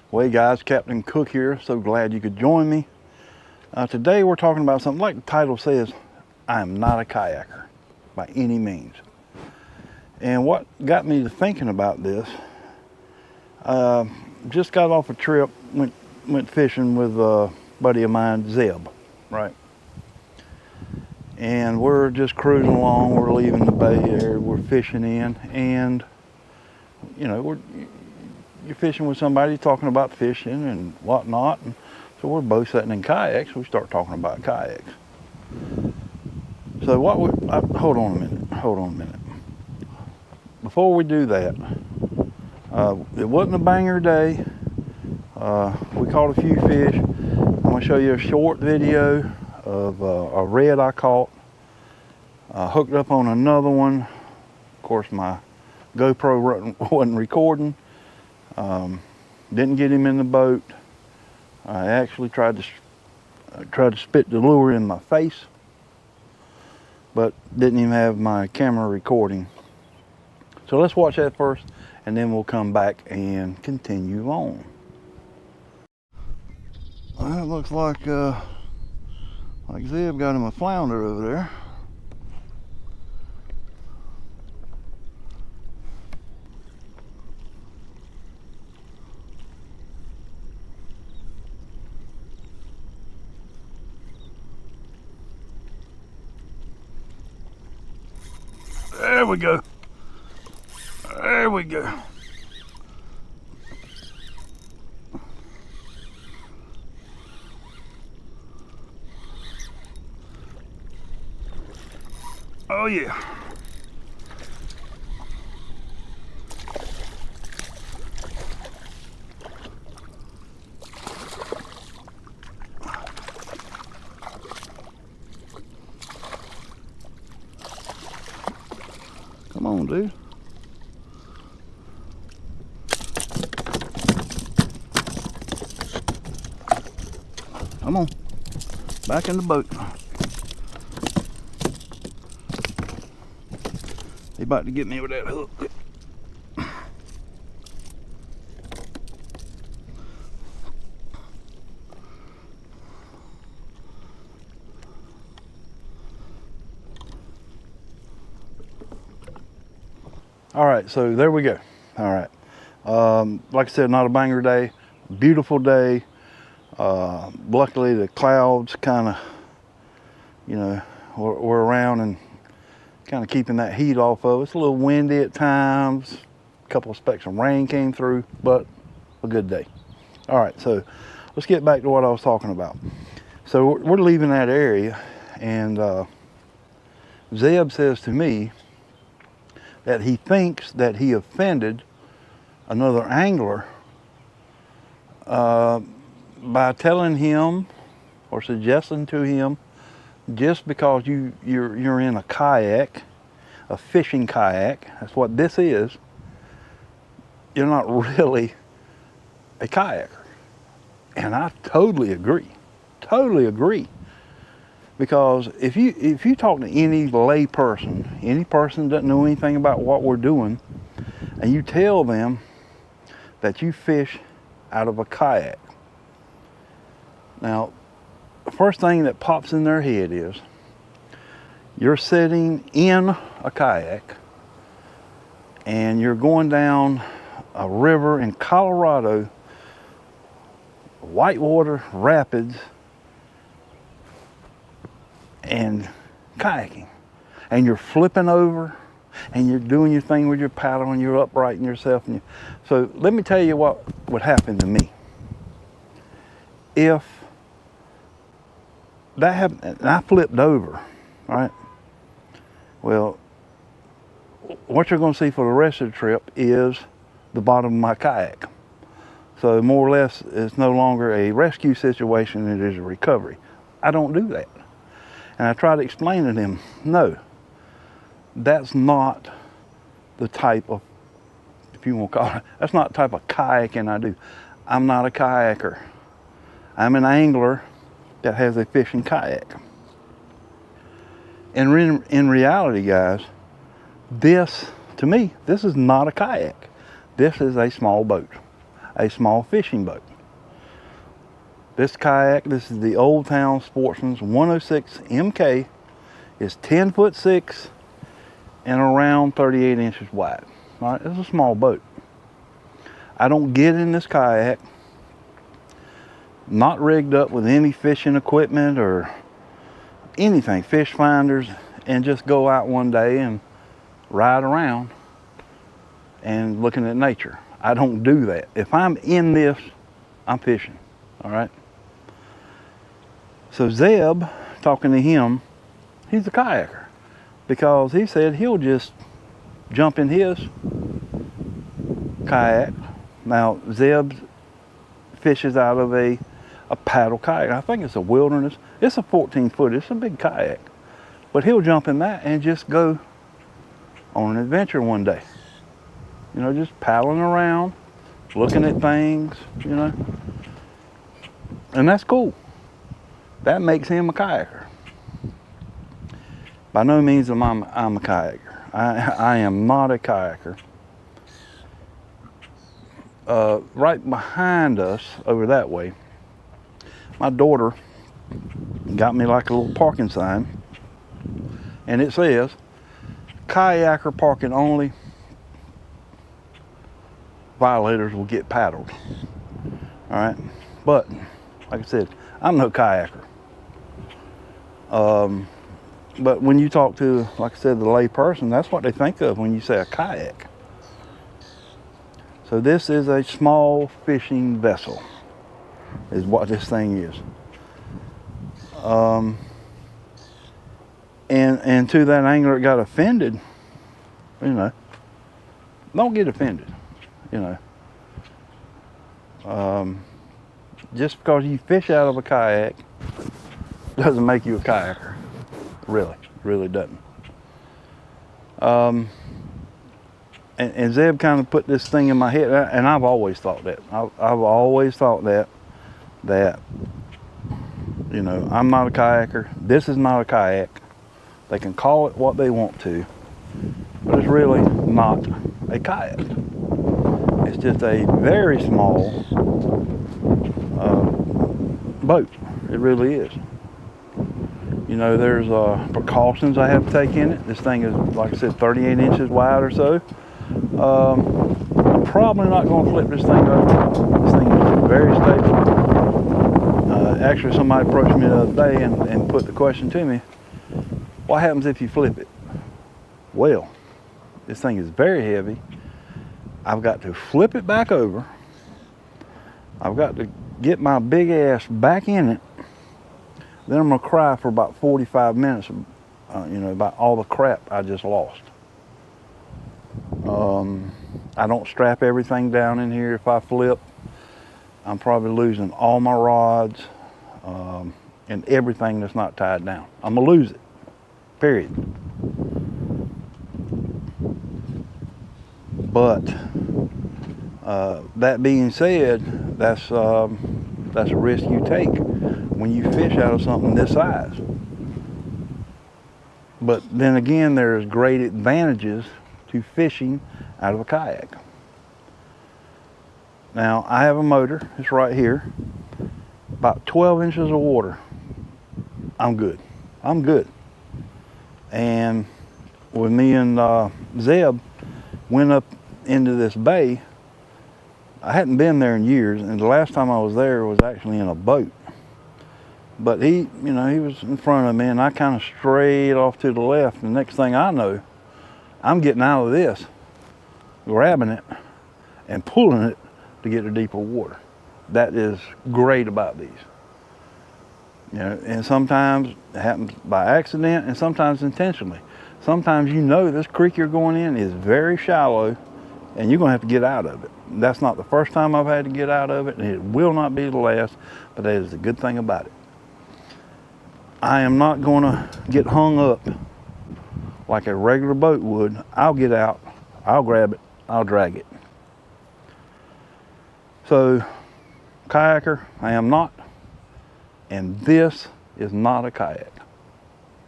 Well, hey guys, Captain Cook here. So glad you could join me. Today we're talking about something like the title says, I am not a kayaker by any means. And what got me to thinking about this, just got off a trip, went fishing with a buddy of mine, Zeb, right? And we're just cruising along, we're leaving the bay area, we're fishing in, and you know, you're fishing with somebody talking about fishing and whatnot, and so we're both sitting in kayaks. We start talking about kayaks. So hold on a minute. Before we do that, it wasn't a banger day. We caught a few fish. I'm going to show you a short video of a red I caught. Hooked up on another one. Of course, my GoPro wasn't recording. Didn't get him in the boat. I actually tried to spit the lure in my face, but didn't even have my camera recording. So let's watch that first, and then we'll come back and continue on. Well, it looks like Zeb got him a flounder over there. There we go. There we go. Oh yeah. Come on, dude. Come on. Back in the boat. He about to get me with that hook. All right, so there we go. All right. Like I said, not a banger day. Beautiful day. Luckily, the clouds kind of, you know, were around and kind of keeping that heat off of us. A little windy at times. A couple of specks of rain came through, but a good day. All right, so let's get back to what I was talking about. So we're leaving that area, and Zeb says to me that he thinks that he offended another angler by telling him or suggesting to him, just because you're in a kayak, a fishing kayak, that's what this is, you're not really a kayaker. And I totally agree. Totally agree. Because if you talk to any lay person, any person that doesn't know anything about what we're doing, and you tell them that you fish out of a kayak. Now, the first thing that pops in their head is, you're sitting in a kayak and you're going down a river in Colorado, whitewater rapids, and kayaking, and you're flipping over and you're doing your thing with your paddle and you're uprighting yourself. So let me tell you what would happen to me if that happened and I flipped over, right? Well, what you're going to see for the rest of the trip is the bottom of my kayak. So more or less, it's no longer a rescue situation, it is a recovery. I don't do that. And I try to explain to them, no, that's not the type of, if you want to call it, that's not the type of kayaking I do. I'm not a kayaker. I'm an angler that has a fishing kayak. And in reality, guys, this, to me, this is not a kayak. This is a small boat. a small fishing boat. This kayak, this is the Old Town Sportsman's 106 MK, is 10'6" and around 38 inches wide. All right, it's a small boat. I don't get in this kayak, not rigged up with any fishing equipment or anything, fish finders, and just go out one day and ride around and looking at nature. I don't do that. If I'm in this, I'm fishing, all right? So Zeb, talking to him, he's a kayaker, because he said he'll just jump in his kayak. Now, Zeb fishes out of a paddle kayak. I think it's a Wilderness. It's a 14-foot, it's a big kayak. But he'll jump in that and just go on an adventure one day. You know, just paddling around, looking at things, you know. And that's cool. That makes him a kayaker. By no means am I'm a kayaker. I am not a kayaker. Right behind us, over that way, my daughter got me like a little parking sign, and it says, kayaker parking only, violators will get paddled. All right, but like I said, I'm no kayaker. But when you talk to, like I said, the lay person, that's what they think of when you say a kayak. So this is a small fishing vessel, is what this thing is. And to that angler that got offended, you know, don't get offended, you know. Just because you fish out of a kayak doesn't make you a kayaker. Really doesn't. And Zeb kind of put this thing in my head, and I've always thought that. I've always thought that, you know, I'm not a kayaker. This is not a kayak. They can call it what they want to, but it's really not a kayak. It's just a very small boat. It really is. You know, there's precautions I have to take in it. This thing is, like I said, 38 inches wide or so. I'm probably not going to flip this thing over. This thing is very stable. Actually, somebody approached me the other day and put the question to me, what happens if you flip it? Well, this thing is very heavy. I've got to flip it back over. I've got to get my big ass back in it. Then I'm gonna cry for about 45 minutes, you know, about all the crap I just lost. I don't strap everything down in here. If I flip, I'm probably losing all my rods and everything that's not tied down. I'm gonna lose it, period. But that being said, that's a risk you take when you fish out of something this size. But then again, there's great advantages to fishing out of a kayak. Now, I have a motor, it's right here, about 12 inches of water. I'm good. I'm good. And when me and Zeb went up into this bay, I hadn't been there in years, and the last time I was there was actually in a boat. But he, you know, he was in front of me, and I kind of strayed off to the left. The next thing I know, I'm getting out of this, grabbing it, and pulling it to get to deeper water. That is great about these. You know, and sometimes it happens by accident, and sometimes intentionally. Sometimes you know this creek you're going in is very shallow, and you're going to have to get out of it. That's not the first time I've had to get out of it, and it will not be the last, but that is the good thing about it. I am not going to get hung up like a regular boat would. I'll get out, I'll grab it, I'll drag it. So, kayaker, I am not, and this is not a kayak.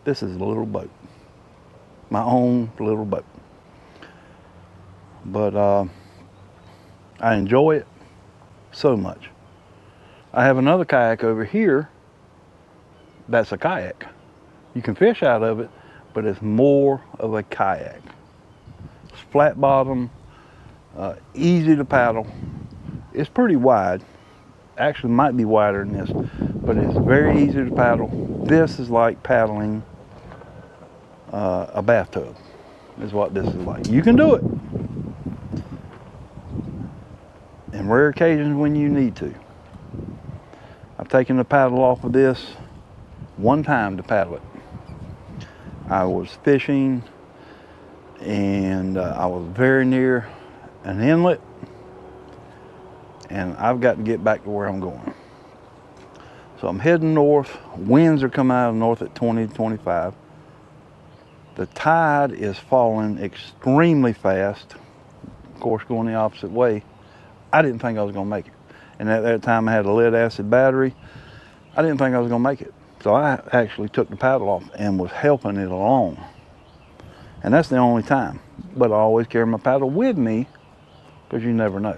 This is a little boat, my own little boat. But I enjoy it. so much. I have another kayak over here that's a kayak. You can fish out of it, but it's more of a kayak. It's flat bottom, easy to paddle. It's pretty wide. Actually might be wider than this, but it's very easy to paddle. This is like paddling a bathtub, is what this is like. You can do it. In rare occasions when you need to. I've taken the paddle off of this one time to paddle it. I was fishing and I was very near an inlet, and I've got to get back to where I'm going. So I'm heading north. Winds are coming out of north at 20 to 25. The tide is falling extremely fast. Of course, going the opposite way. I didn't think I was gonna make it. And at that time I had a lead acid battery. I didn't think I was gonna make it. So I actually took the paddle off and was helping it along. And that's the only time. But I always carry my paddle with me, because you never know.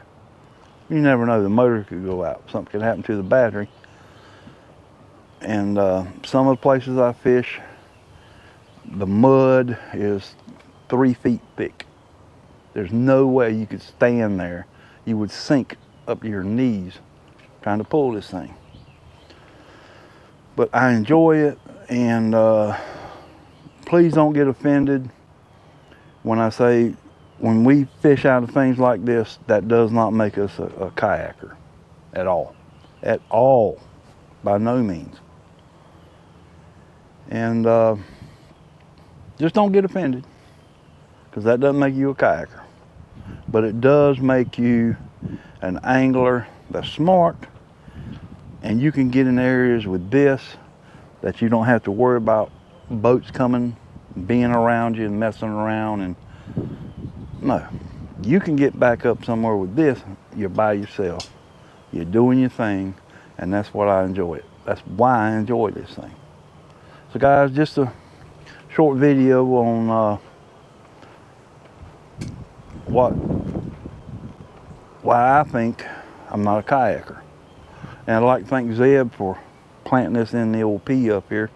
You never know, the motor could go out. Something could happen to the battery. And some of the places I fish, the mud is 3 feet thick. There's no way you could stand there. You would sink up to your knees trying to pull this thing. But I enjoy it, and please don't get offended when I say, when we fish out of things like this, that does not make us a kayaker at all. At all. By no means. And just don't get offended, because that doesn't make you a kayaker. But it does make you an angler that's smart, and you can get in areas with this that you don't have to worry about boats coming, being around you and messing around. And no, you can get back up somewhere with this. You're by yourself, you're doing your thing, and that's what I enjoy it. That's why I enjoy this thing. So guys, just a short video on why I think I'm not a kayaker. And I'd like to thank Zeb for planting this in the old P up here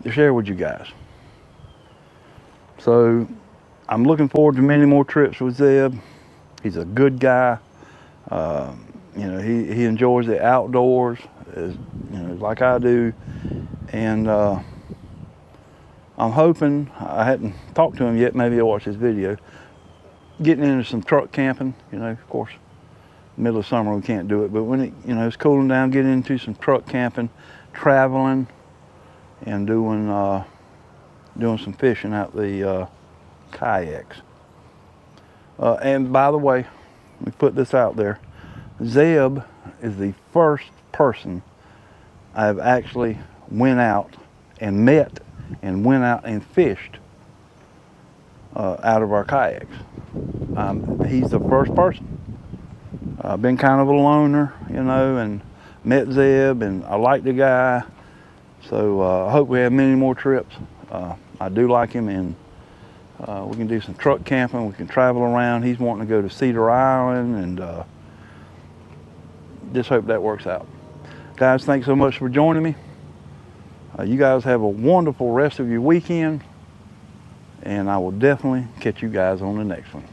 to share with you guys. So I'm looking forward to many more trips with Zeb. He's a good guy. You know, he enjoys the outdoors, as, you know, like I do. And I'm hoping, I hadn't talked to him yet, maybe I'll watch this video, getting into some truck camping. You know, of course, middle of summer we can't do it, but when it, you know, it's cooling down, getting into some truck camping, traveling, and doing some fishing out the kayaks. And by the way, we put this out there, Zeb is the first person I've actually went out and met and went out and fished out of our kayaks. He's the first person. I've been kind of a loner, you know, and met Zeb, and I like the guy. So I hope we have many more trips. I do like him, and we can do some truck camping. We can travel around. He's wanting to go to Cedar Island, and just hope that works out. Guys, thanks so much for joining me. You guys have a wonderful rest of your weekend, and I will definitely catch you guys on the next one.